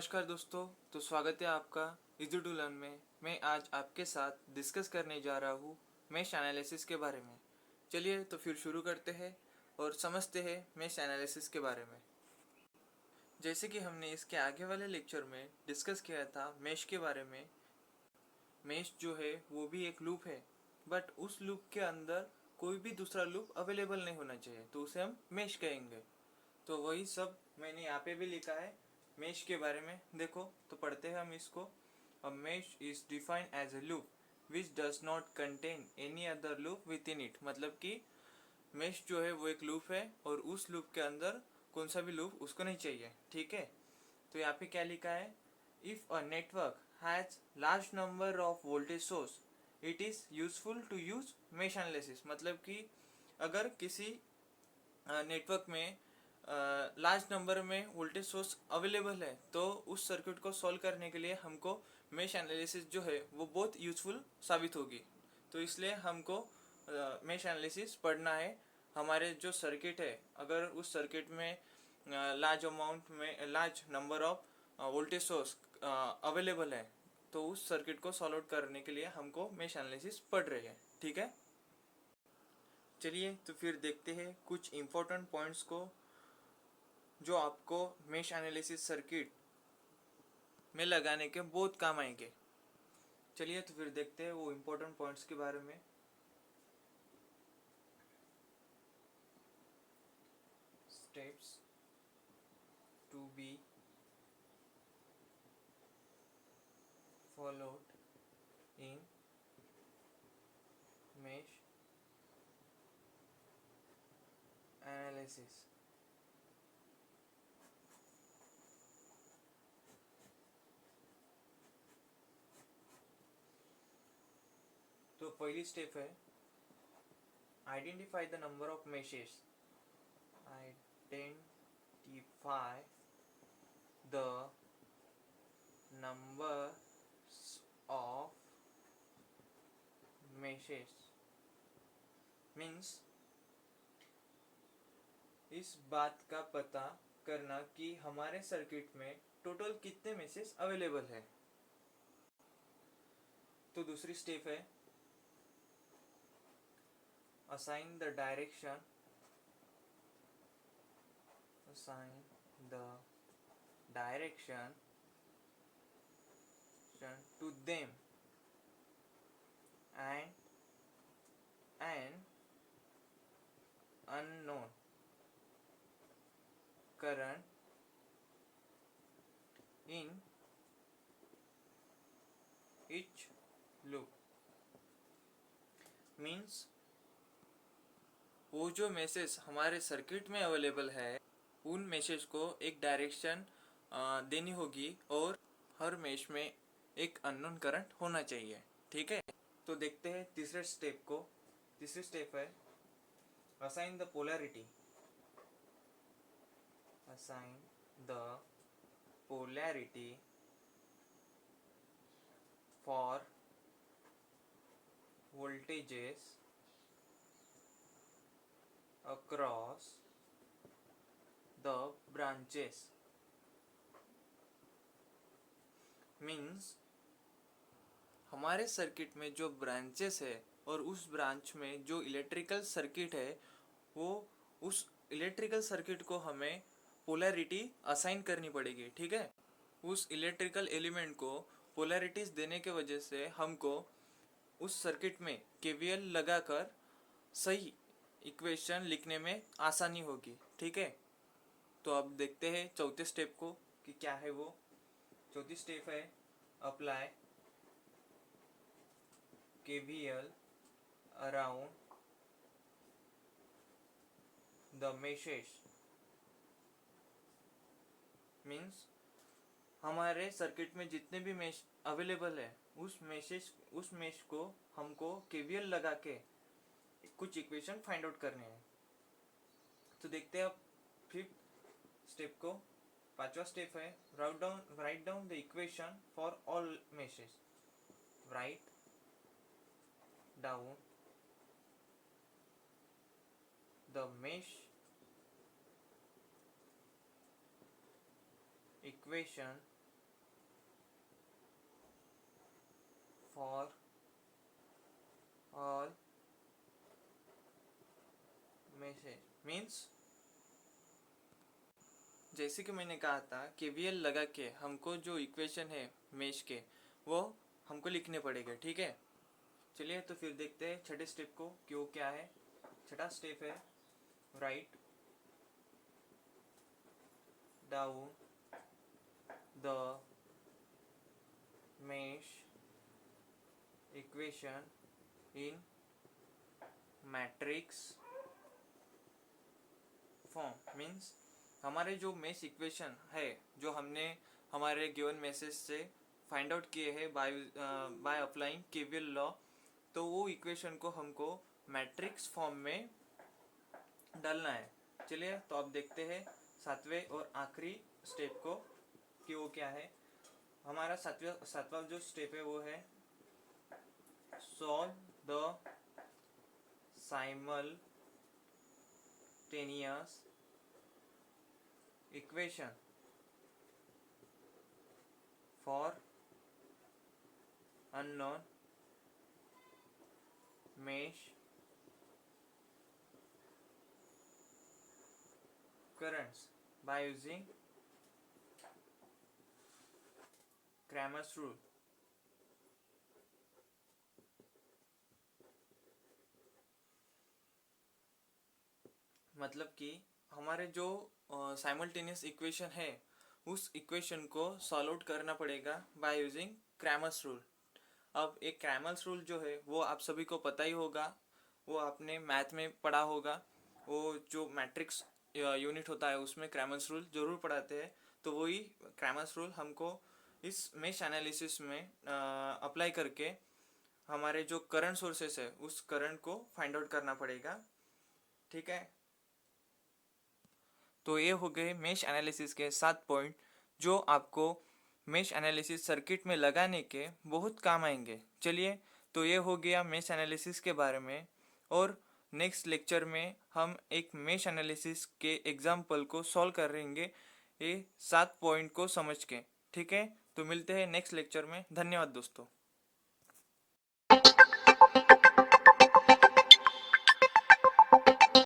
नमस्कार दोस्तों। तो स्वागत है आपका इजी टू लर्न में। मैं आज आपके साथ डिस्कस करने जा रहा हूँ मैश एनालिसिस के बारे में। चलिए तो फिर शुरू करते हैं और समझते हैं मैश एनालिसिस के बारे में। जैसे कि हमने इसके आगे वाले लेक्चर में डिस्कस किया था मैश के बारे में। मैश जो है वो भी एक लूप है, बट उस लूप के अंदर कोई भी दूसरा लूप अवेलेबल नहीं होना चाहिए, तो उसे हम मैश कहेंगे। तो वही सब मैंने यहाँ पे भी लिखा है मैश के बारे में। देखो तो पढ़ते हैं हम इसको। A mesh is defined as a loop which does not contain any other loop within it. मतलब कि मैश जो है वो एक लूप है और उस लूप के अंदर कौन सा भी लूप उसको नहीं चाहिए। ठीक है, तो यहाँ पे क्या लिखा है, if a network has large number of voltage source it is useful to use mesh analysis. मतलब कि अगर किसी नेटवर्क में लार्ज नंबर में वोल्टेज सोर्स अवेलेबल है तो उस सर्किट को सॉल्व करने के लिए हमको मैश एनालिसिस जो है वो बहुत यूजफुल साबित होगी। तो इसलिए हमको मैश एनालिसिस पढ़ना है। हमारे जो सर्किट है, अगर उस सर्किट में large number of voltage source available है तो उस सर्किट को सॉल्व आउट करने के लिए हमको मैश एनालिसिस पढ़ रहे हैं। ठीक है, चलिए तो फिर देखते हैं कुछ इम्पोर्टेंट पॉइंट्स को जो आपको मैश एनालिसिस सर्किट में लगाने के बहुत काम आएंगे। चलिए तो फिर देखते हैं वो इम्पोर्टेंट पॉइंट्स के बारे में। Steps to be followed in mesh analysis. तो पहली स्टेप है identify the number of meshes। Identify the numbers of meshes means इस बात का पता करना कि हमारे सर्किट में टोटल कितने मैसेज अवेलेबल है। तो दूसरी स्टेप है assign the direction to them and an unknown current in each loop। Means वो जो मैसेज हमारे सर्किट में अवेलेबल है उन मैसेज को एक डायरेक्शन देनी होगी और हर मैश में एक अननोन करंट होना चाहिए। ठीक है, तो देखते हैं तीसरे स्टेप को। तीसरी स्टेप है assign the polarity. Assign the polarity for voltages across the branches। Means हमारे सर्किट में जो ब्रांचेस है और उस ब्रांच में जो इलेक्ट्रिकल सर्किट है वो उस इलेक्ट्रिकल सर्किट को हमें पोलैरिटी असाइन करनी पड़ेगी। ठीक है, उस इलेक्ट्रिकल एलिमेंट को पोलैरिटीज देने के वजह से हमको उस सर्किट में केवीएल लगाकर सही इक्वेशन लिखने में आसानी होगी। ठीक है, तो अब देखते हैं चौथे स्टेप को कि क्या है वो। चौथी स्टेप है apply KVL around the meshes। Means हमारे सर्किट में जितने भी मेश अवेलेबल है उस मेश को हमको केवीएल लगा के कुछ इक्वेशन फाइंड आउट करने हैं। तो देखते हैं अब फिफ्थ स्टेप को। पांचवा स्टेप है write down the equation for all meshes। Write down the mesh equation for all message means, जैसे कि मैंने कहा था केवीएल लगा के हमको जो इक्वेशन है मेश के वो हमको लिखने पड़ेगा, ठीक है। चलिए तो फिर देखते हैं छठे स्टेप को कि वो क्या है। छठा स्टेप है write down the mesh equation in matrix form. Means हमारे जो मेश इक्वेशन है जो हमने हमारे गिवन मैसेज से फाइंड आउट किए हैं बाय अप्लाइंग केवीएल लॉ, तो वो इक्वेशन को हमको मैट्रिक्स फॉर्म में डालना है। चलिए तो अब देखते हैं सातवें और आखिरी स्टेप को कि वो क्या है। हमारा सातवां जो स्टेप है वो है solve the simultaneous equation for unknown mesh currents by using Cramer's rule। मतलब कि हमारे जो साइमल्टेनियस इक्वेशन है उस इक्वेशन को सॉल्व आउट करना पड़ेगा बाय यूजिंग क्रैमर्स रूल। अब एक क्रैमर्स रूल जो है वो आप सभी को पता ही होगा, वो आपने मैथ में पढ़ा होगा। वो जो मैट्रिक्स यूनिट होता है उसमें क्रैमर्स रूल जरूर पढ़ाते हैं। तो वही क्रैमर्स रूल हमको इस मेश एनालिसिस में अप्लाई करके हमारे जो करंट सोर्सेस है उस करंट को फाइंड आउट करना पड़ेगा, ठीक है। तो ये हो गए मेश एनालिसिस के 7 पॉइंट जो आपको मेश एनालिसिस सर्किट में लगाने के बहुत काम आएंगे। चलिए तो ये हो गया मेश एनालिसिस के बारे में, और नेक्स्ट लेक्चर में हम एक मेश एनालिसिस के एग्जाम्पल को सॉल्व करेंगे ये 7 पॉइंट को समझ के, ठीक है। तो मिलते हैं नेक्स्ट लेक्चर में। धन्यवाद दोस्तों।